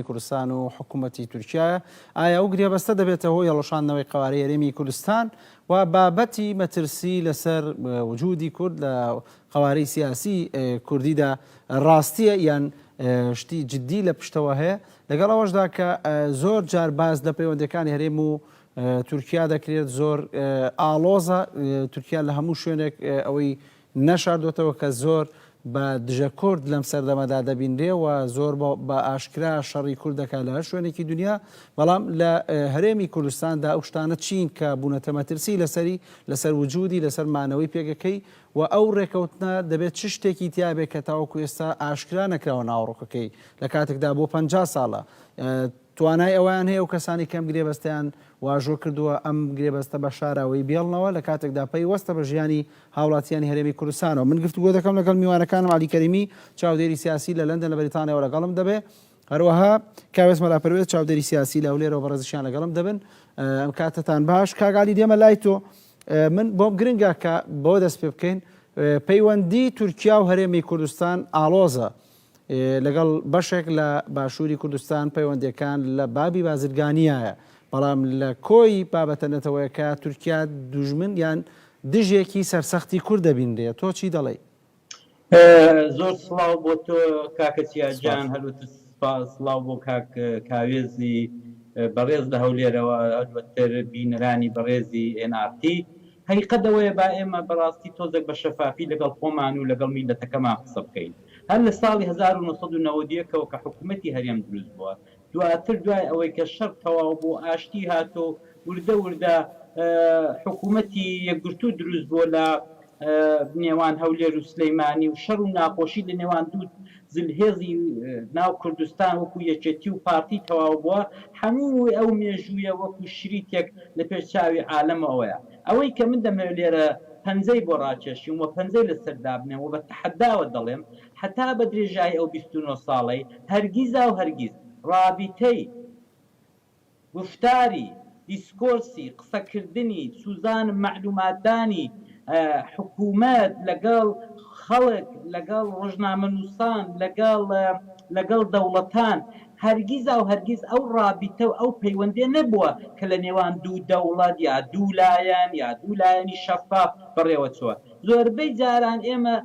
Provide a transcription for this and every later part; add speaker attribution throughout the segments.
Speaker 1: کوردستان و حکوومەتی تورکیا ئایا ئەو گرێبەستە دەبێتە هۆی هەڵەشاندنەوەی قوارەی هەرێمی کوردستان و بابەتی مەترسی لەسەر وجودی کورد لە قوارەی سیاسی کوردیدا ڕاستیە یان شتی جددی لە پشتەوە هەیە لەگەڵ ئەوەشدا کە زۆر جار باز لە پەیوەندەکانی هەرێم و تورکیا دەکرێت زۆر ئاڵۆزە تورکیا لە هەموو شوێنێک ئەوەی نەشاردوێتەوە کە زۆر بە دژە کورد لەم سەردەمەدا دەبینرێ و زۆر بە ئاشکرا شەڕی کورد دەکات لە هەر شوێنێکی دنیا بەڵام لە هەرێمی کوردستاندا ئەو شتانە چین کە بوونەتە مەترسی لەسەر وجودی لەسەر مانەوەی پێگەکەی و ئەو ڕێکەوتنە دەبێت چ شتێکی تیابێت کە تاوەکو ئێستا ئاشکرا نەکراوە ناوڕۆکەکەی لە کاتێکدا بۆ 50 ساڵە توانای ئەویان هەیە و کەسانی کەم گرێبەستیان واژۆ کردووە ئەم گرێبەستە بە شاراوەی بێڵنەوە لە کاتێکدا پەیوەستە بە ژیانی هاوڵاتیانی هەرێمی کوردستانەوە. من گفتوگۆ دەکەم لەگەڵ میوانەکانم عەلی کەریمی چاودێری سیاسی لە لەندەن لە بەریتانیاوە لەگەڵم دەبێ، هەروەها کاوێز مەلاپەروێز چاودێری سیاسی لە هەولێرەوە بەڕێزیشیان لەگەڵم دەبن. ئەم کاتتان باش. کاگالی دێمە لای تۆ. من بۆم گرنگە کە بۆ دەست پێ بکەین پەیوەندی تورکیا و هەرێمی کوردستان ئاڵۆزە لەگەڵ بەشێک لە باشووری کوردستان پەیوەندیەکان لە بابی بازرگانیایە، بەڵام لە کۆی بابەتە نەتەوەیەکە تورکیا دوژمن یان دژێکی سەرسەختی کورد دەبینرێت. تۆ چی دەڵێ؟
Speaker 2: زۆر سڵاو بۆ تۆ کاکە چیاجان، هەروەتر سڵاو بۆ کاوێزی بەڕێز لە هەولێرەوە، ئەلبەتە بینەرانی بەڕێزی NRT. هەیقەتەوەیە با ئێمە بەڕاستی تۆزێک بە شەفافی لەگەڵ خۆمان و لەگەڵ میلەتەکەمان قسە بکەین. هەر لە ساڵی 1990ەوە کە حکوومەتی هەرێم دروست بووە، دواتر دوای ئەوەی کە شەڕ تەواو بوو ئاشتی هاتۆ وردە وردە حکوومەتی یەکگرتوو دروست بووە لە نێوان هەولێر و سلەیمانی و شەڕ و ناخۆشی لە نێوان دوو زلهێزی ناو کوردستان وەکو یەکێتی و پارتی تەواو بووە. هەموو ئەو مێژوویە وەکو شریتێک لە پێش چاوی عالەمەوەیە. ئەوەی کە من دەمەوێت لێرە پەنجەی بۆ ڕاکێشیم و پەنجەی لەسەر دابنێەوە بە تەحەداوە دەڵێم حتا بە درێژایی ئەو 29 ساڵەی هەرگیزا و هەرگیز ڕابیتەی گفتاری دیسکۆرسی قسەکردنی سوزان معلوماتدانی حکوومەت لەگەڵ خەڵک لەگەڵ ڕۆژنامەنووسان لەگەڵ دەوڵەتان هەرگیزا و هەرگیز ئەو ڕابیتە و ئەو پەیوەندێ نەبووە کە لە نێوان دوو دەوڵەت یا دوولایەن یا دوولایەنی شەفاف بەڕێوە چووە. زۆربەی جاران ئێمە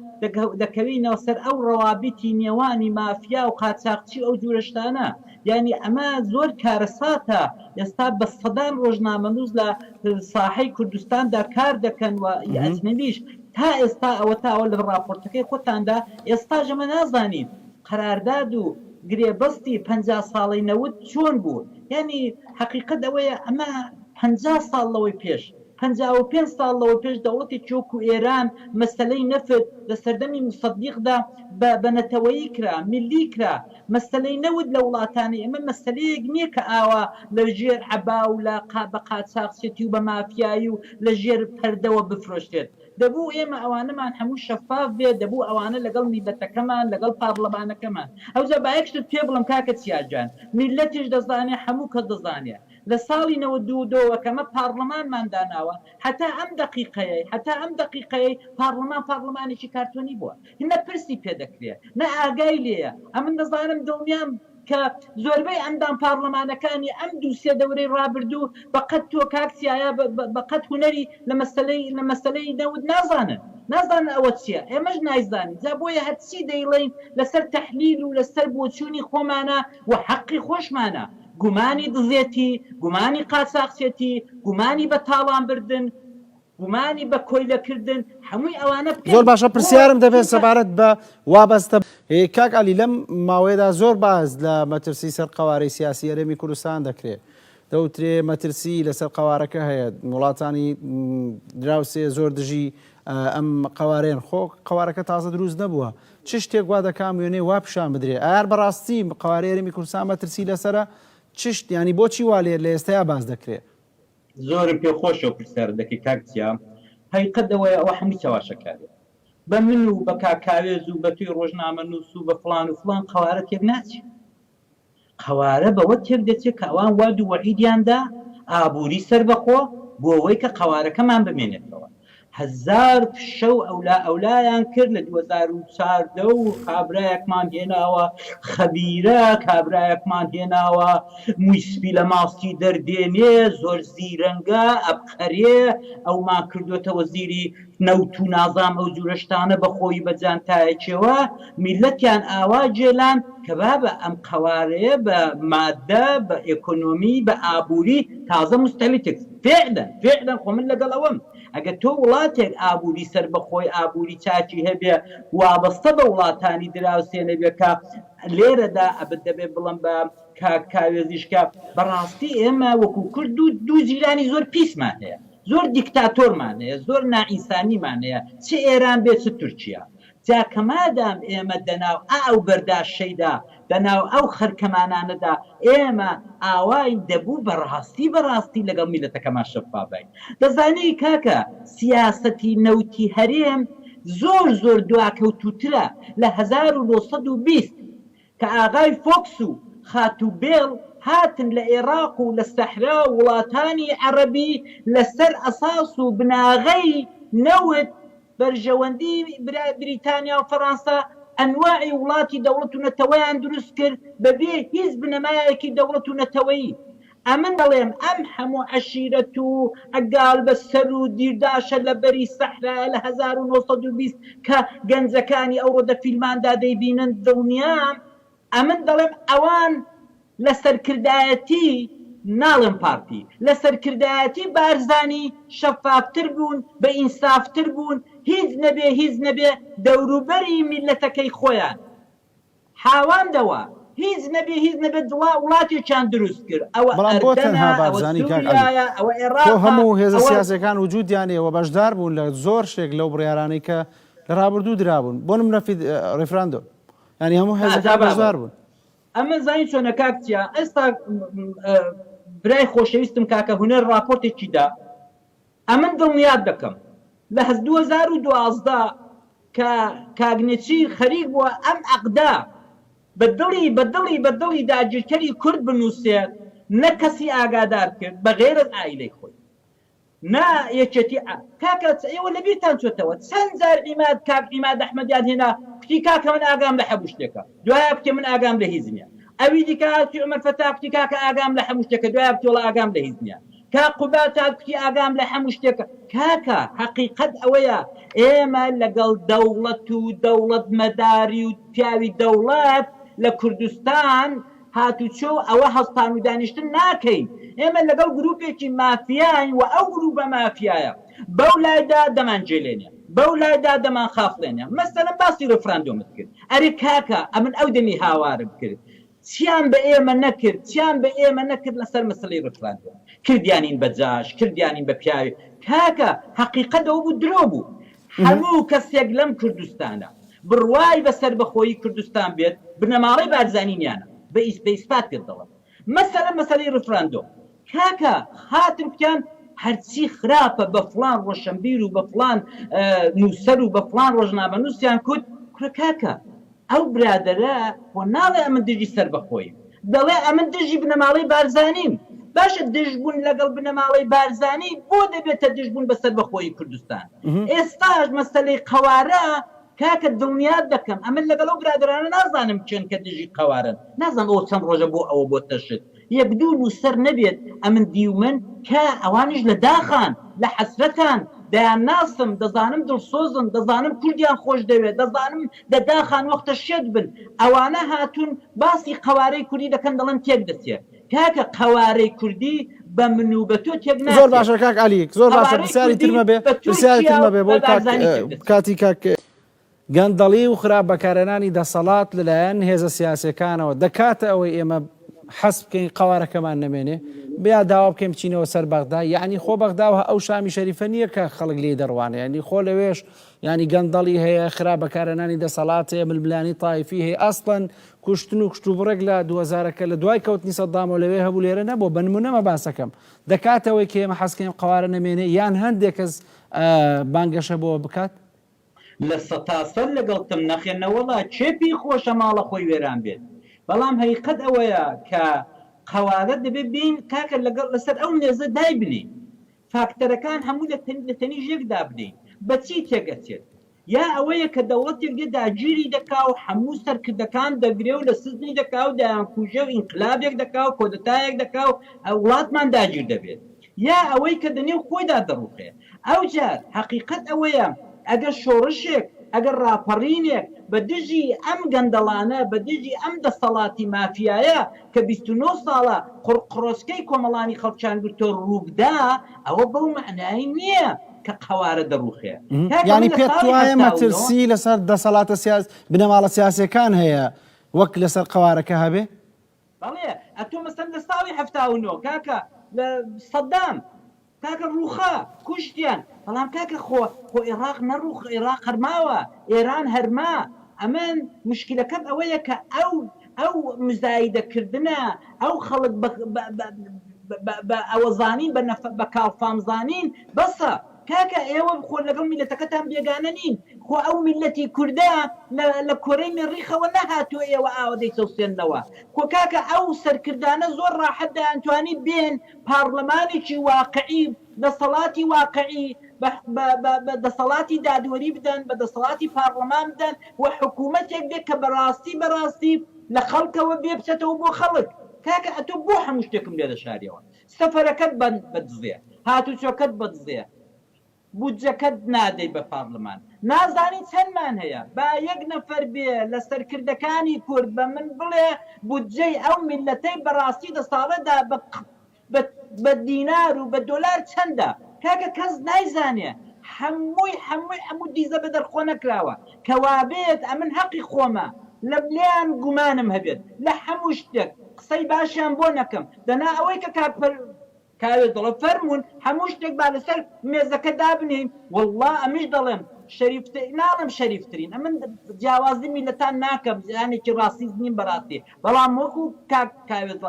Speaker 2: دەکەوینەوە سەر ئەو ڕەوابیتی نێوانی مافیا و قاچاقچی ئەو جوورەشتانە. یعنی ئەمە زۆر کارەساتە. ئێستا بە سەدان ڕۆژنامەنووس لە ساحەی کوردستاندا کار دەکەن و ئەجنەبیش تا ئێستا ئەوە تاوە لە ڕاپۆرتەکەی خۆتاندا ئێستا ژەمە نازانین قەرارداد و گرێبەستی 50 ساڵی نەوت چۆن بوو. یعنی حقیقەت ئەوەیە ئەمە 50 ساڵ لەوەی پێش 55 ساڵ لەوە پێش دەوڵەتی چۆک و ئێران مەسەلەی نەفت لە سەردەمی موسەدیقدا بە نەتەوەیی کرا، میلی کرا. مەسەلەی نەوت لە وڵاتانی ئێمە مەسەلەیەک نییە کە ئاوا لە ژێر عەبا و بە قاچاقچێتی و بە مافیایی و لە ژێر پەردەوە بفرۆشتێت. دەبوو ئێمە ئەوانەمان هەموو شەفاف بێت، دەبوو ئەوانە لەگەڵ میلەتەکەمان لەگەڵ پارلەمانەکەمان. ئەوجا بایەکشت پێ بڵم کاکە چیاجان، میلەتیش دەزانێ، هەموو کەس دەزانێ لە ساڵی 92 کەمە پارلەمانمان داناوە حتا ئەم دقیقەیە پارلەمانێکی کارتۆنی بووە، هینە پرسی پێ دەکرێت نە ئاگای لێیە. ئەمن دەزانم دڵنیام کە زۆربەی ئەندام پارلەمانەکانی ئەم دووسێ دەورەی ڕابردوو بەقەت تۆ کاکسیایە بەقەت هوەری لە مەسەلەی نەوت نازانن ئەوە چییە، ئێمەش نایزانین. جا بۆیە هەرچی دەیڵێین لەسەر تەحلیل و لەسەر بۆچوونی خۆمانە و حەقی خۆشمانە. گومانی دزێتی، گومانی قاچاقچێتی، گومانی بە تاوان بردن، گومانی بە کۆیلەکردن، هەمووی ئەوانە
Speaker 1: زۆر باشە. پرسیارم دەبێت سەبارەت بە وابەستە کاک عەلی لەم ماوەیەدا زۆر باز لە مەترسی سەر قەوارەی سیاسی هەرێمی کوردستان دەکرێت. دەوترێ مەترسی لەسەر قەوارەکە هەیە، وڵاتانی دراوسێ زۆر دژی ئەم قەوارەیان. خۆ قەوارەکە تازە دروست نەبووە، چ شتێک وا دەکام وێنەی وا پیشان بدرێ؟ ئایا بەڕاستی قەوارەی هەرێمی کوردستان مەترسی لەسەرە؟ چشت ینی بۆچی وا لێ لە ئێستایا باز دەکرێت؟
Speaker 2: زۆرم پێ خۆشەوە پرسیار دەکەی کاکچیا. هەیقەتەوەیە ئەوە هەمووی چاواشەکارێت بە من و بە کاکاوێز و بە توی ڕۆژنامەنووس و بە فڵان و فڵان قەوارە تێک ناچێت. قەوارە بەوە تێک دەچێت کە ئەوان وا دوو وەعیدیاندا ئابووری سەر بەخۆ بۆ ئەوەی کە قەوارەکەمان بمێنێتەوە. هزار شەو ئەولایان کرد لە 2014 و کابرایەکمان هێناوە خەبیرە، کابرایەکمان هێناوە مویسپی لە ماستی دەردێنێ، زۆر زیرەنگە ئەبخەرێ، ئەومان کردوێتە وەزیری نەوت و نازام ئەو جوورەشتانە بەخۆی بەجان تایەکێوە میلەتیان ئاوا جێلان کە بابە ئەم قەوارەیە بە مادە، بە ئێکۆنۆمی، بە ئابووری تازە مستەلیتێک فعلا خۆ من لەگەڵ ئەوەم ئەگە تۆ وڵاتێک ئابووری سەر بەخۆی ئابووری چاکی هەبێ وابەستە بە وڵاتانی دراوسێنە بێکە لێرەدا ئەبد دەبێ بڵم بە کاوێزیشکە بەڕاستی ئێمە وەکو کورد دوو جیرانی زۆر پیسمان هەیە، زۆر دیکتاتۆرمان هەیە، زۆر نائینسانیمان هەیە، چ ئێران بێت چ تورکیا. جا کەمادام ئێمە دەناو ئەو بەرداشەیدا دەناو ئەو خەرکەمانانەدا ئێمە ئاوای دەبوو بەڕاستی لەگەڵ میلەتەکەمان شەفافین. دەزانی کاکە سیاسەتی نەوتی هەرێم زۆر دواکەوتوترە لە 1920 کە ئاغای فۆکس و خاتوبێڵ هاتن لە عێراق و لە سەحرا وڵاتانی عەرەبی لەسەر ئەساس و بناغەی نەوت بەرژەوەندی بریتانیا و فەڕەنسا ئەنواعی وڵاتی دەوڵەت و نەتەوەیان دروست کرد بەبێ هیچ بنەمایەکی دەوڵەت و نەتەوەیی. ئەمن دەڵێم ئەم هەموو عەشیرەت و ئەگال بەسەر و دیرداشە لە بەری سەحرا لە 1920 کە گەنجەکانی ئەو ڕۆدە فیلماندا دەیبینن دڵنیام ئەمن دەڵێم ئەوان لە سەرکردایەتی ناڵم پارتی لە سەرکردایەتی بارزانی شەفافتر بوون بە ئینسافتر بوون هیچ نەبێ دەوروبەری میلەتەکەی خۆیان حاواندەوە هیچ نەبێ وڵاتێکیان دروست کرد.
Speaker 1: بەڵام بۆ تەنها بارزانی تۆ هەموو هێزە سیاسەکان وجودیان هەیە و بەشدار بوون لە زۆر شتێک لەو بڕیارانەی کە لە ڕابردوو درابوون بۆ نمونە ڕێفراندۆ ینی هەموو هێزەکان بەشدار بوون.
Speaker 2: ئەمە زانی چۆنە کاکچیا ئێستا برای خۆشەویستم کاکە هونەر راپۆرتێکی دا ئەمن دڵنیات دەکەم لە 2012 کە کاگنێچی خەریک بووە ئەم عەقدا بەدڵی داگیرکەری کورد بنووسێت نە کەسی ئاگادار کرد بە غێر از ئایلەی خۆی نا یەکێتی کاکە ئێوە لەبیرتان چۆتەوە چەند جار عیماد ئەحمەدیان هێنا کوتی کاکە من ئاگام لە هەموو شتێکە دوایە کوتی من ئاگام لە هیچ نییە ئەوی دیکە هاتی عومەر فەتا کوتی کاکە ئاگام لە هەموو شتێکە دوایە کوتی وەڵا ئاگام لە هیچ نییە کا قوبات کوتی ئاگام لە هەموو شتێکە کاکە حەقیقەت ئەوەیە ئێمە لەگەڵ دەوڵەت و دەوڵەت مەداری و پیاوی دەوڵەت لە کوردستان هاتوچۆ ئەوە هەستان و دانیشتن ناکەین ئێمە لەگەڵ گروپێکی مافیاین و ئەو گروپە مافیایە بەو لایدا دەمان جێلێنێ بەو لایدا دەمان خافڵێنێ مەسەلەن باسی ڕێفراندۆمت کرد ئەرێ کاکە ئەمن ئەو دەمی هاوارم کرد چیان بە ئێمە نەکرد لەسەر مەسەلەی ڕێفراندۆم کردیانین بە جاش کردیانین بە پیاوی کاکە حەقیقەتەوە بوو درۆ بوو هەموو کەسێک لەم کوردستانە بڕوای بەسەر بەخۆی کوردستان بێت بنەماڵەی بارزانینیانە بە ئیسپات کرد دەڵم مەسەلەی ڕێفراندۆم کاکە هاتم کوتیان هەرچی خراپە بە فڵان ڕۆشنبیر و بە فڵان نووسەر و بە فڵان ڕۆژنامە نووسیان کوت کوڕە کاکە ئەو برادەرە بۆ ناڵێ ئەمن دژی سەر بەخۆی دەڵێ ئەمن دژی بنەماڵەی بارزانیم باشە دژبوون لەگەڵ بنەماڵەی بارزانی بۆ دەبێتە دژبوون بەسەر بەخۆی کوردستان ئێستاش مەسەلەی قەوارە کاکە دڵنیات دەکەم ئەمن لەگەڵ ئەو برادرانە نازانم چێن کە دژی قەوارن نازان ئەو چەند ڕۆژە بۆ ئەوە بۆ تەشت یەک دوو نووسەر نەبێت ئەمن دیومن کە ئەوانیش لە داخان لە حەسرەتان دەیان ناسم دەزانم دڵسۆزن دەزانم کوردیان خۆش دەوێت دەزانم لە داخان وەختە شێت بن ئەوانە هاتوون باسی قەوارەی کوردی دەکەن دەڵێن تێک دەچێت کاکە قەوارەی کوردی بە من و بە تۆ تێک ناچێت
Speaker 1: زۆر باشە کاک عەلی زۆر باشە پرسیاری ترمە بێ بۆ کاتی کاک گەندەڵی و خراپ بەکارهێنانی دەسەڵات لەلایەن هێزە سیاسیەکانەوە دەکاتە ئەوەی ئێمە حەسب بکەین قەوارەکەمان نەمێنێ بیا داوا بکەین بچینەوە سەر بەغدا یعنی خۆ بەغداوە ئەو شامی شەریفە نییە کە خەڵک لێ دەڕوانێ ینی خۆ لەوێش ینی گەندەڵی هەیە خراپ بەکارهێنانی دەسەڵات هەیە ململانی تایفی هەیە ئەسڵەن کوشتن و کشتوبڕێک لە 2000کە لە دوای کەوتنی سەدام و لەوێ هەبوو لێرە نەبوو بە نمونەمە باسەکەم دەکاتەوەی کە ئێمە حەزکەین قەوارە نەمێنێ یان هەندێک کەس بانگەشە بۆ بکات
Speaker 2: لە سەتاسەر لەگەڵتم نەخێنەوەڵا چێپی خۆشە ماڵە خۆی وێران بێت بەڵام هەیقەت ئەوەیە کە قەوارە دەبێ بین کاکە لەگەڵ لەسەر ئەو نێزە دای بنین فاکتەرەکان هەموو لە تەنیژ یەکدا بدەین بەچی تێگەچێت یا ئەوەیە کە دەوڵەتێک دێ داگیری دەکا و هەموو سەرکردەکان دەگرێ و لە سزنی دەکا و دایانکوژە و ئینقلابێک دەکا و کۆدەتایەک دەکا و وڵاتمان داگیر دەبێت یا ئەوەی کە دەنێو خۆیدا دەڕوخێ ئەو جار حەقیقەت ئەوەیە ئەگەر شۆڕشێک ئەگەر ڕاپەڕینێک بە دژی ئەم گەندەڵانە بە دژی ئەم دەسەڵاتی مافیایە کە 29 ساڵە قڕۆسکەی کۆمەڵانی خەڵکیان گرتۆ ڕووبدا ئەوە بەو معنایی نییە کە قەوارە دەڕوخێ
Speaker 1: ینی پێت وایە مەترسی لەسەر دەسەڵاتە بنەماڵە سیاسەکان هەیە وەک لەسەر قەوارەکە هەبێ
Speaker 2: بەڵێ ئەتۆ مەسەن لە ساڵی 79 کاکە لە سەدام کاکە ڕووخە کوشتیان بەڵام کاکە خۆ عێراق نەڕوخ عێراق هەرماوە ئێران هەرما ئەمن مشکلەکەم ئەوەیە کە ئەو مزایدەکردنە ئەو خەڵک ئەوە زانین بە کاڵفامزانین بەسە کاکە ئێوە خۆ لەگەڵ میلەتەکەتان بێگانە نین خۆ ئەو میلەتی کوردە لە کۆرەی مێڕیخەوە نەهاتوە ئێوە ئاوەدەی سەوسێننەوە خۆ کاکە ئەو سەرکردانە زۆر ڕاحەت دەیانتوانی بێن پارلەمانێکی واقعی دەسەڵاتی واقعی بە دەسەڵاتی دادوەری بدەن بە دەسەڵاتی پارلەمان بدەن و حکوومەتێک بێت کە بەڕاستی لە خەڵکەوە بێ بچێتەوە بۆ خەڵک کاکە ئەتۆ بۆ هەموو شتێکم لێ دەشاریەوە سەفەرەکەت بەدزێ هاتوچۆکەت بەدزێ بودجەکەت نادەی بە پارلەمان نازانی چەندمان هەیە با یەک نەفەر بێ لە سەرکردەکانی کورد بە من بڵێ بودجەی ئەو میلەتەی بەڕاستی دەساڵەدا بە دینار و بە دۆلار چەندە کاکە کەس نایزانێ هەموو دیزە بە دەرخۆ نەکراوە کەوابێت ئەمن حەقی خۆمە لە بلیان گومانم هەبێت لە هەموو شتێک قسەی باشیان بۆ نەکەم دەنا ئەوەی کە کاوێت دڵە فەرمونون هەموو شتێک با لەسەر مێزەکە دابنین والله ئەمیش دەڵێم ناڵم شەریفترین ئەمن جیاوازی میلەتان ناکەم یانێکی ڕاستیز نیم بەڕاستی بەڵام وەکو کاوێت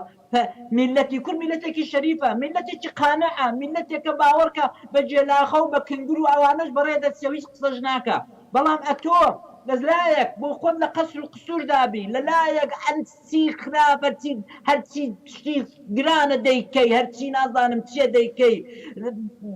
Speaker 2: میلەتی کورد میلەتێکی شەریفە میلەتێکی قانەعە میلەتێکە باوەڕکە بە جێلاخە و بە کنگر و ئەوانەش بەڕێدەچەویش قسەش ناکە بەڵام ئەتۆ لەلایەک بۆ خۆت لە قەسر و قسوور دابی لەلایەک هەرچی خراپەرچی هەرچی شتی گرانە دەیکەی هەرچی نازانم چێ دەیکەی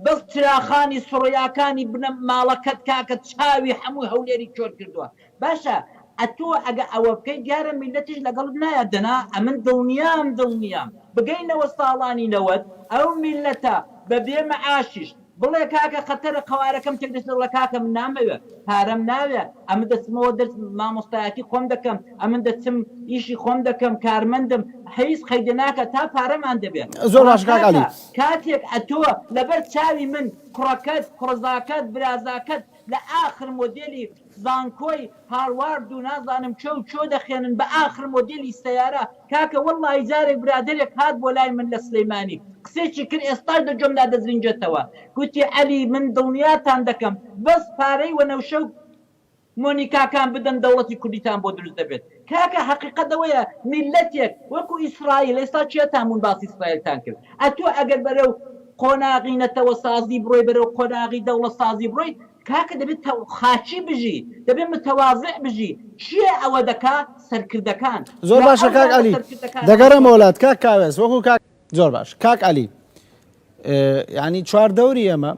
Speaker 2: بەس چراخانی سوڕیاکانی بنە ماڵەکەت کاکە چاوی هەموو هەولێری چۆر کردووە باشە ئەتۆ ئەگە ئەوە بکەی دیارە میلەتیش لەگەڵت نایە دەنا ئەمن دڵنیام بگەینەوە ساڵانی نەوەت ئەو میلەتە بەبێ مەعاشیش بڵێ کاکە خەتەرە قەوارەکەم تێک دەچێت لە کاکەم نامەوێت پارەم ناوێ ئەمە دەچمەوە دەست مامۆستایەتی خۆم دەکەم ئەمن دەچم ئیشی خۆم دەکەم کارمەندم هیچ خەیدە ناکە تا پارەمان دەبێت
Speaker 1: زۆر باش کاک عەلی
Speaker 2: کاتێک ئەتۆ لەبەر چاوی من کوڕەکەت کوڕزاکەت برازاکەت لە ئاخر مۆدێلی زانکۆی هاروارد و نازانم چۆ دەخێنن بە ئاخر مۆدێلی سەیارە کاکە وەڵڵی جارێک برادێک هات بۆ لای من لە سلەیمانی قسێکی کرد ئێستاش دەجۆمدا دەزرینجێتەوە گوتی عەلی من دڵنیاتان دەکەم بەس پارەی وەنەوشە و مۆنیکاکان بدەن دەوڵەتی کوردیتان بۆ دروست دەبێت کاکە حەقیقەتەوەیە میلەتێک وەکو ئیسرائیل ئێستا چێتانمون باسی ئیسرائیلتان کرد ئەتۆ ئەگەر بەرەو قۆناغینەتەوە سازی بڕۆی بەرەو قۆناغی دەوڵەت سازی بڕۆی کاکە دەبێت خاچی بژی دەبێت متەواضع بژی چیە ئەوە دەکا سەرکردەکان
Speaker 1: زۆر باشە کاک عەلی دەگەڕێمە وڵات کاک کاوێز وەکو کاک زۆر باش کاک عەلی ینی چواردەوری ئەمە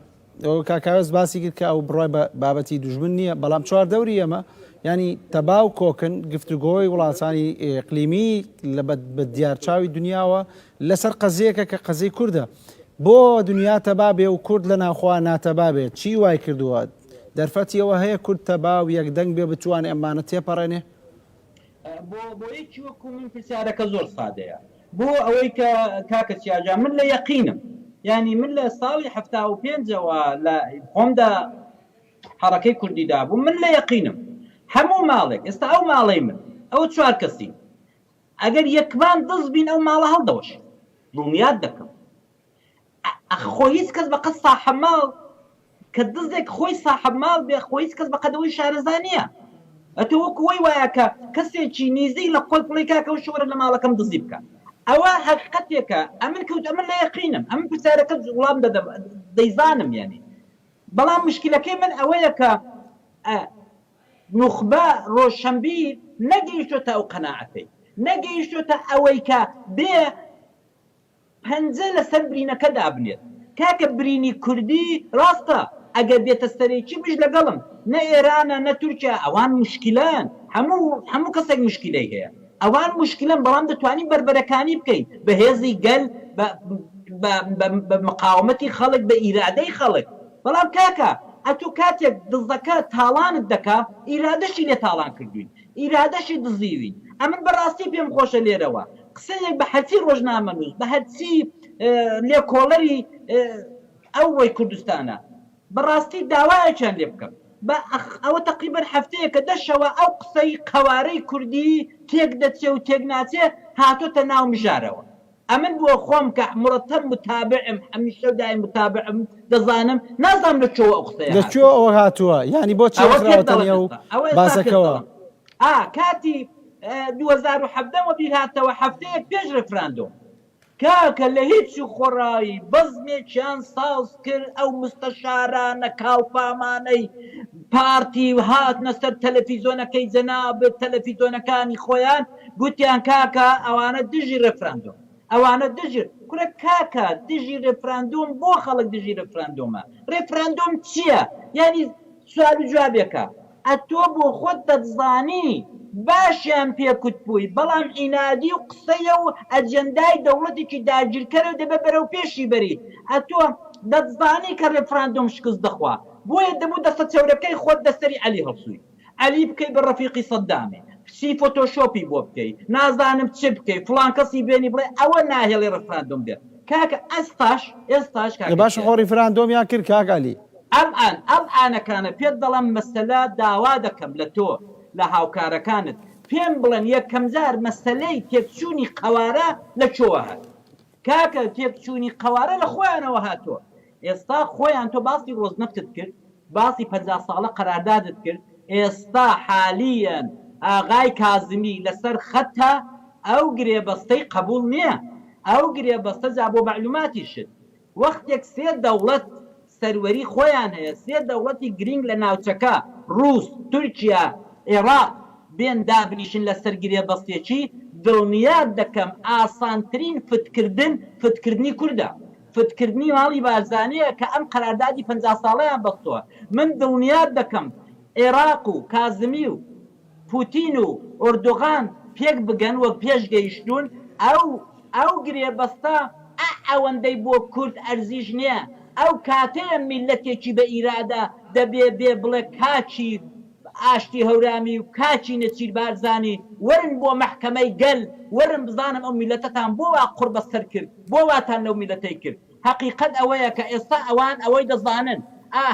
Speaker 1: کاکاوێز باسی کرد کە ئەو بڕۆی بە بابەتی دوژمن نییە بەڵام چواردەوری ئەمە ینی تەباو کۆکن گفتوگۆی وڵاتانی ئیقلیمی لە بە دیارچاوی دنیاوە لەسەر قەزەیەکە کە قەزەی کوردە بۆ دنیا تەبا بێ و کورد لە ناوخوا ناتەبا بێت چی وای کردووە دەرفەتیەوە هەیە کورد تەبا و یەکدەنگ بێ بتوانێ ئەمانە تێپەڕێنێ
Speaker 2: بۆ یەکی وەکو من پرسیارەکە زۆر سادەیە بۆ ئەوەی کە کاکە سیاجا من لە یەقینم ینی من لە ساڵی 75ەوە لە خۆمدا حەڕەکەی کوردیدا بوو من لە یەقینم هەموو ماڵێک ئێستا ئەو ماڵەی من ئەو 4 کەسی ئەگەر یەکبان دەست بین ئەو ماڵە هەڵدەوەش دڵنیات دەکەم خۆی هیچ کەس بە قەد ساحەب ماڵ کە دزێک خۆی ساحەب ماڵ بێ خۆی هیچ کەس بە قەدەوەی شارەزانیە ئەتۆ وەکو وەی وایە کە کەسێکی نیزەی لە خۆی بڵێ کاکە و شۆرە لە ماڵەکەم دزی بکە ئەوە حەقیقەتێکە ئەمن کەوت ئەمن لە یەقینم ئەمن پرسیارەکە وڵام دەیزانم یعنی بەڵام مشکلەکەی من ئەوەیە کە نوخبە ڕۆشنبیر نەگەیشتۆتە ئەو قەناعەتەی نەگەیشتۆتە ئەوەی کە بێ پەنجە لەسەر برینەکە دابنێت کاکە برینی کوردی ڕاستە ئەگەر بێتە سەرێکی بش لەگەڵم نە ئێرانە نە تورکیا ئەوان مشکلان هەموو کەسێک مشکلەی هەیە ئەوان مشکلن بەڵام دەتوانین بربەرەکانی بکەین بە هێزی گەل بە مقاومەتی خەڵک بە ئیرادەی خەڵک بەڵام کاکە ئەتو کاتێک دزەکە تاڵانت دەکا ئیرادەشی لێ تاڵان کردوین ئیرادەشی دزیوین ئەمن بەڕاستی پێم خۆشە لێرەوە قسەیەک بە هەرچی ڕۆژنامەنووس بە هەرچی لێکۆڵەری ئەوەی کوردستانە بەڕاستی داوایەکیان لێ بکەم ئەوە تقریبا هەفتەیەکە دەشەوە ئەو قسەی قەوارەی کوردی تێک دەچێ و تێک ناچێ هاتۆتە ناو مژارەوە ئەمن بۆ خۆم کە مرتب متابعم هەمیشە دای متابعم دەزانم نازانم لەکوێوە ئەو قسەیە
Speaker 1: لەکوێ ئەوە هاتووە یعنی بۆچی خراوەتەنێ و باسەکەەوە
Speaker 2: کاتی 2017 بیر هاتەوە هەفتەیەک پێش ڕفراندۆم کاکە لە هیچی خۆڕایی بەزمێکیان ساز کرد ئەو مستەشارانە کاڵپامانەی پارتی هاتنە سەر تەلەڤیزۆنەکەی جەنابێت تەلەڤیزۆنەکانی خۆیان گوتیان کاکە ئەوانە دژی ڕفراندۆم ئەوانە دژر کورە کاکە دژی ڕفراندۆم بۆ خەڵک دژی ڕفراندۆمە ڕێفراندۆم چییە یعنی سوال و جوابێکە ئەتۆ بۆ خۆت دەتزانی باشیان پێکوت بووی بەڵام ئینادی و قسەیە و ئەجەندای دەوڵەتێکی داگیرکەرە دەبە بەرەو پێشی بەری ئەتۆ دەتزانی کە ڕێفراندۆم شکست دەخوا بۆیە دەبوو دەستە چەورەکەی خۆت دەسەری عەلی هەڵسووی عەلی بکەی بە ڕەفیقی سەدامێ پرسی فۆتۆشۆپی بۆ بکەی نازانم چ بکەی فڵان کەسی بێنی بڵێ ئەوە ناهێڵی ڕێفراندۆم بێت کاکە ئێستاش
Speaker 1: باش خۆ ڕێفراندۆمیان کرد کاکالی
Speaker 2: ئەمانەکانە پێت دەڵم مەسەلا داوا دەکەم لە تۆ لە هاوکارەکانت پێم بڵێن یەکەم جار مەسەلەی تێکچوونی قەوارە لەکوێوە هات کاکە تێکچوونی قەوارە لە خۆیانەوە هاتووە ئێستا خۆیان تۆ باسی ڕۆژنەفتت کرد باسی 50 ساڵە قەراردادت کرد ئێستا حالیەن ئاغای کازمی لەسەر خەتە ئەو گرێبەستەی قبول نییە ئەو گرێبەستە جا بۆ معلوماتی شت وەختێک سێ دەوڵەت سەروەری خۆیان هەیە سێ دەوڵەتی گرنگ لە ناوچەکە رووس تورکیا عێراق بێن دابنیشن لەسەر گرێبەستێکی دڵنیات دەکەم ئاسانترین فتکردنی کووردە فتکردنی ماڵی بارزانەیە کە ئەم قەراردادی 50 ساڵەیان بەستووە من دڵنیات دەکەم عێراق و کازمی و پوتین و ئۆردۆغان پێک بگەن وەک پێش گەیشتون ئەو گرێبەستە ئەوەندەی بۆ کورد ئەرزیش نییە ئەو کاتەیە میلەتێکی بە ئیرادا دەبێ بێ بڵێ کاچی ئاشتی هەورامی و کاچی نەچیر بارزانی وەرن بۆ مەحکەمەی گەل وەرن بزانم ئەو میلەتەتان بۆ وا قوڕ بەسەر کرد بۆ واتان لەو میلەتەی کرد حەقیقەت ئەوەیە کە ئێستا ئەوان ئەوەی دەزانن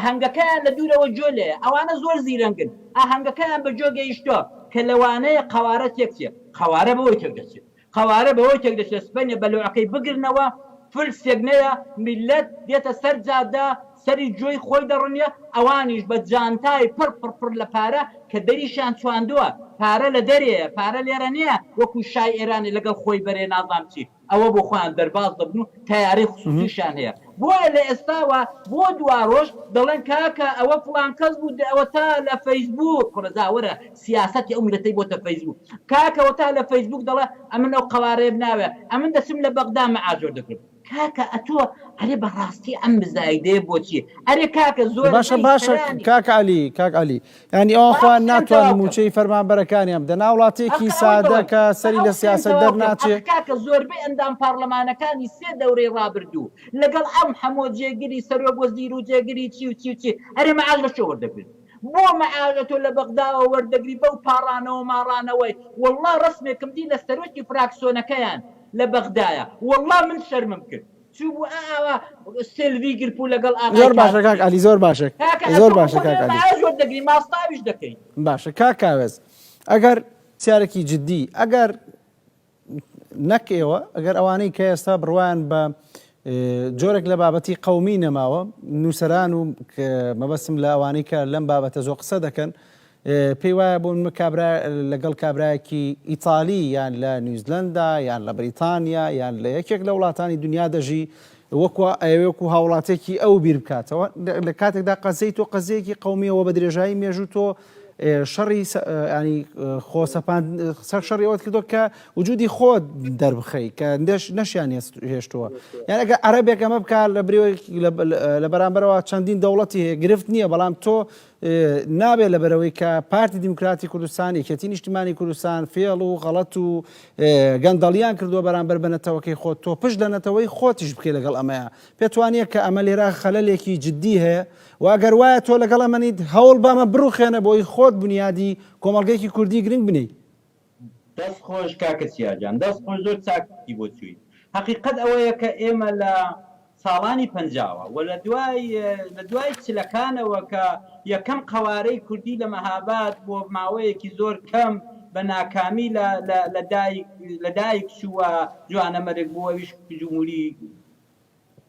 Speaker 2: هەنگەکەیان لە دوورەوە جۆ لێ ئەوانە زۆر زیرەنگن هەنگەکەیان بە جۆ گەیشتۆ کە لەوانەیە قەوارە تێکچێ قەوارە بەوەی تێک دەچێت قەوارە بەوەی تێک دەچێت سپەنێ بەلۆعەکەی بگرنەوە فلسێگنەیە میلەت دێتە سەر جادا سەری جۆی خۆی دەڕنیە ئەوانیش بە جانتای پڕ لە پارە کە دەریشان چواندووە پارە لە دەرێ پارە لێرە نییە وەکو شای ئێرانی لەگەڵ خۆی بەرێ نازام چی ئەوە بۆ خۆیان دەرباز دەبن و تیاری خصوصیشان هەیە بۆیە لە ئێستاوە بۆ دوڕۆژ دەڵێن کاکە ئەوە فڵان کەس بوو ئەوە تا لە فەیسبوک کوڕزاوەرە سیاسەتی ئەو میلەتەی بۆتە فەیسبوک کاکەوە تا لە فەیسبوک دەڵێ ئەمن ئەو قەوارەیە بناوێ ئەمن دەچم لە بەغدا مەعاجۆر دەکرد کاکە ئەتۆ ئەرێ بەڕاستی ئەم بزایدەیە بۆچی ئەرێ کاکە زۆر
Speaker 1: باشە کاکعلی ینی ئەوخواان ناتوانین موچەی فەرمانبەرەکانیان بدەن وڵاتێکی سادە کە سەری لە سیاست دەرناچێت
Speaker 2: کاکە زۆربەی ئەندام پارلەمانەکانی سێ دەورەی ڕابردوو لەگەڵ ئەم هەموو جێگیری سەرۆک وەزیر و جێگیری چی و چی ئەرێ مەعاش لە چۆ وەردەگرن بۆ مەعاژە تۆ لە بەغداوە وەردەگری بەو پاڕانەوە ماڕانەوەی وەڵڵا ڕسمێکم دی لە سەرۆکی فراکسیۆنەکەیان لە بەغدایە وەڵڵا من شەرمم کرد چوو ئاوا سلوی گرپو لەگەڵ
Speaker 1: زۆر باشە کاکعلی زۆر باشە زۆر باشە کاکعلی
Speaker 2: دەگری ماستاویش دەکەین
Speaker 1: باشە کاکاوێز ئەگەر سیارێکی جددی ئەگەر نەک ئێوە ئەگەر ئەوانەی کە ئێستا بڕوان بە جۆرێک لە بابەتی قەومی نەماوە نووسەران و مەبەستم لە ئەوانەی کە لەم بابەتە زۆر قسە دەکەن پێی وایە بۆ لەگەڵ کابراایەکی ئیتالی یان لە نیوزلندا یان لە بریتانیا یان لە یەکێک لە وڵاتانی دنیا دەژی وەکو هاوڵاتێکی ئەو بیر بکاتەوە لە کاتێکدا قەزەی تۆ قەزەیەکی قەومیەوە بە درێژایی مێژوو تۆ شەڕی ینی خۆسەپان شەڕی ئەوت کردو کە وجودی خۆت دەربخەی کە نەشیان هێشتووە یان ئەگە عەرەبێک ئەمە بکات لە برێوەی لە بەرامبەرەوە چەندین دەوڵەتی هەیە گرفت نییە بەڵام تۆ نابێت لە بەرەوەی کە پارتی دیموکراتی کوردستان یەکێتی نیشتیمانی کوردستان فێڵ و غەڵەت و گەندەڵیان کردووە بەرامبەر بە نەتەوەکەی خۆت تۆ پشت لە نەتەوەی خۆتیش بکەی لەگەڵ ئەمەیە پێت وانییە کە ئەمە لێرا خەلەلێکی جددی هەیە و ئەگەر وایە تۆ لەگەڵ ئەمەنیت هەوڵ بەمە بڕوخێنە بۆی خۆت بنیادی کۆمەڵگەیەکی کوردی گرنگ بنی
Speaker 2: دەست خۆش کاکە سیاجان دەست خۆش زۆر چاکی بۆ چووی حقیقەت ئەوەیە کە ئێمە لە ساڵانی پەنجاوە و لە دوای چلەکانەوە کە یەکەم قەوارەی کوردی لە مەهاباد بۆ ماوەیەکی زۆر کەم بە ناکامی لە دایک چووە جوانەمەرگ بووە ویش جمهوری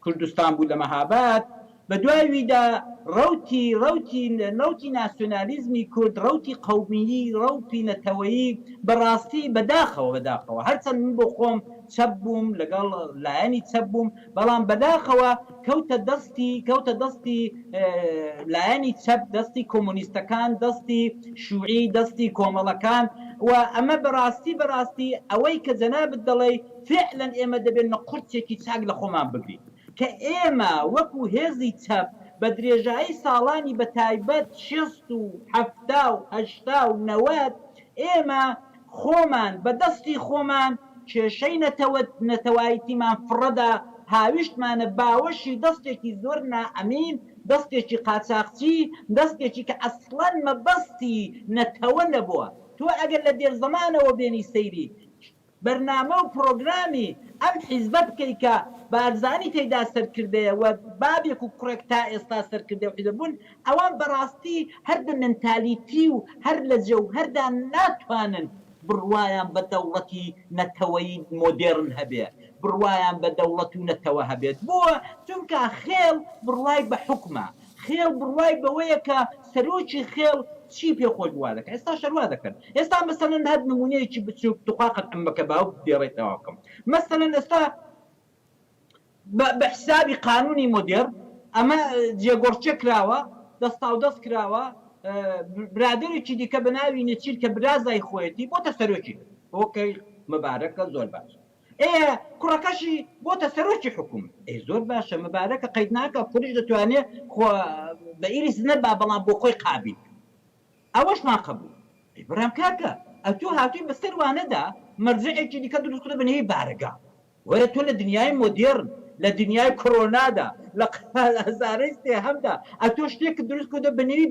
Speaker 2: کوردستان بوو لە مەهاباد بە دواییدا ڕوتی ناسیۆنالیزمی کورد ڕوتی قەومیی ڕوتی نەتەوەیی بەڕاستی بەداخەوە هەرچەند من بۆ خۆم چەپ بووم لەگەڵ لایەنی چەپ بووم بەڵام بەداخەوە کەوتە دەستی لایەنی چەپ دەستی کۆمۆنیستەکان دەستی شوعی دەستی کۆمەڵەکان و ئەمە بەڕاستی ئەوەی کە جەنابت دەڵێ فعلەن ئێمە دەبێت قورچێکی چاک لە خۆمان بگرین کە ئێمە وەکو هێزی چەپ بە درێژایی ساڵانی بە تایبەت 60 و 70 و 80 و 90 ئێمە خۆمان بە دەستی خۆمان کێشەی نەتەواییتیمان فڕەدا هاویشتمانە باوەشی دەستێکی زۆر نائەمین دەستێکی قاچاقچی دەستێکی کە ئەسڵەن مەبەستی نەتەوە نەبووە تۆ ئەگەر لە دێر زەمانەوە بێنی سەیری بەرنامە و پرۆگرامی ئەم حیزبە بکەی کە بارزانی تێدا سەرکردەیە و بابێک و کوڕێک تا ئێستا سەرکردە و حیزبوون ئەوان بەڕاستی هەر بە مێنتالیتی و هەر لە جەوهەردا ناتوانن بڕوایان بە دەوڵەتی نەتەوەیی مۆدێرن هەبێ بڕوایان بە دەوڵەت و نەتەوە هەبێت بووە چونکە خێڵ بڕوای بە حکومە خێڵ بڕوای بەوەیە کە سەرۆکی خێڵ چی پێخۆش وا دەکەن ئێستا شەروا دەکەن ئێستا مەسەلەن هەر نمونەیەکی بچووک توخواقت ئەمەکە باو دێڕێتەوەکەم مەسەلەن ئێستا بە حسابی قانونی مۆدێر ئەمە جێگۆڕچە کراوە دەستا و دەست کراوە برادێکی دیکە بە ناوی نەچیر کە برازای خۆیەتی بۆتە سەرۆکی ئۆکەی مەبارەکە زۆر باش کوڕەکەشی بۆتە سەرۆکی حکوومەت زۆر باشە مەبارەکە قەید ناکە کوڕیش دەتوانێت بە ئیریس نەبا بەڵام بۆ خۆی قابل ئەوەش ناقەبوو بەڕام کاکە ئەتوو هاتووی بەسەر وانەدا مەرجەیەکی دیکە دروستکردە بنەوەی بارگا وەرە تۆ لە دنیای مۆدێرن لە دنیای کۆرۆنادا لە هەزارەی سێهەمدا ئەتۆ شتێک دروست کردە بنەوەی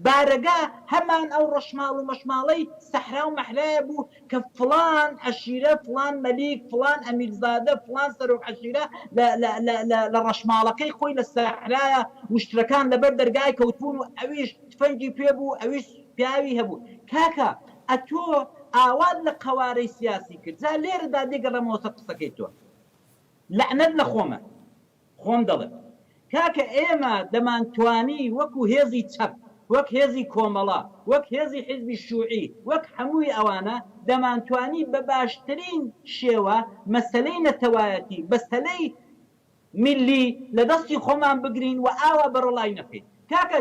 Speaker 2: بارگا هەمان ئەو ڕەشماڵ و مەشماڵەی سەحرا و مەحرایە بوو کە فڵان عەشیرە فڵان مەلیک فڵان ئەمیرزادە فڵان سەرۆک عەشیرە لە ڕەشماڵەکەی خۆی لە سەحرایە وشترەکان لەبەر دەرگای کەوتبوون و ئەویش تفەنگی پێ بوو ئەویش پیاوی هەبوو کاکە ئەتۆ ئاوات لە قەوارەی سیاسی کرد جا لێرەدا دێگەڕەمەوە سەر قسەکەی تۆ لعنەت لە خۆمە خۆم دەڵێ کاکە ئێمە دەمانتوانی وەکو هێزی چەپ وەک هێزی کۆمەڵە وەک هێزی حیزبی شوعی وەک هەمووی ئەوانە دەمانتوانی بە باشترین شێوە مەسەلەی نەتەوایەتی بەسەلەی میلی لە دەستی خۆمان بگرین و ئاوا بەڕڵای نەکەین کاکە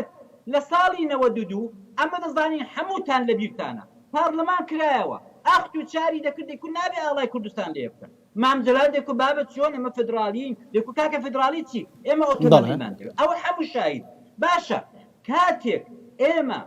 Speaker 2: لە ساڵی 92 ئەمە دەزانین هەمووتان لە بیرتانە پارلەمان کرایەوە ئاخت و چاری دەکردی کو نابێ ئاڵای کوردستان لێ بکەن مامجلال دێک و بابەت چۆن ئەمە فدرالیین دێک و کاکە فدرالی چی ئێمە ئۆتۆنۆمیمان دەوێت ئەوە هەموو شاهید باشە کاتێک ئێمە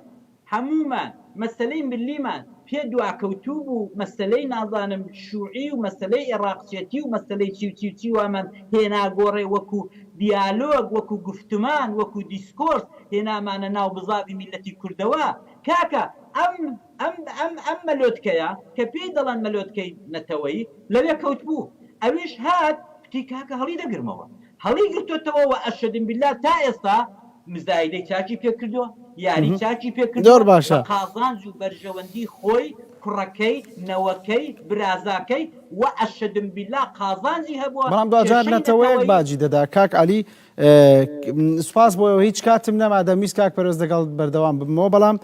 Speaker 2: هەمومان مەسەلەی ملیمان پێ دواکەوتوو بوو مەسەلەی نازانم شوعی و مەسەلەی عێراقچێتی و مەسەلەی چی وامان هێناگۆڕێ وەکو دیالۆگ وەکو گفتمان وەکو دیسکۆرس هێنامانە ناو بزاوی میلەتی کوردەوە کاکە ئەم مەلۆتکەیە کە پێی دەڵێن مەلۆتکەی نەتەوەیی لەوێ کەوت بوو ئەویش هات پتی کاکە هەڵی دەگرمەوە هەڵی گرتوتەوە و ئەشهد بالله تا ئێستا مزایدەی چاکی پێ کردووە یاری چاکی پێ کردووە
Speaker 1: باشە
Speaker 2: قازانج و بەرژەوەندی خۆی کوڕەکەی نەوەکەی برازاکەی و ئەشهد بالله قازانجی هەبووە
Speaker 1: بەڵام دوجار نەتەوەیەک باجی دەدا کاک عەلی سوپاس بۆەوە هیچ کاتم نەمادە میست کاک پەرۆز دەگەڵ بەردەوام ببمەوە بەڵام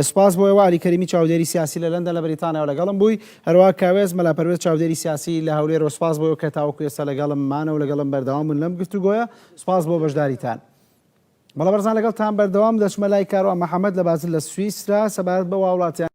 Speaker 1: سوپاس بۆەوە عەلی کەریمی چاودێری سیاسی لە لەندەن لە بەریتانیاوە لەگەڵم بووی هەروەها کاوێز مەلا پەروێز چاودێری سیاسی لە هەولێرەوە سوپاس بۆەوە کە تاوەکو ئێستا لەگەڵم مانە و لەگەڵم بەردەوام بوون لەم گفتوگۆیە سوپاس بۆ بەشداریتان بەڵە بەرزان لەگەڵتان بەردەوام دەچمە لای کارۆ محەممەد لە بازل لە سوئیسرا سەبارەت بە وڵاتیان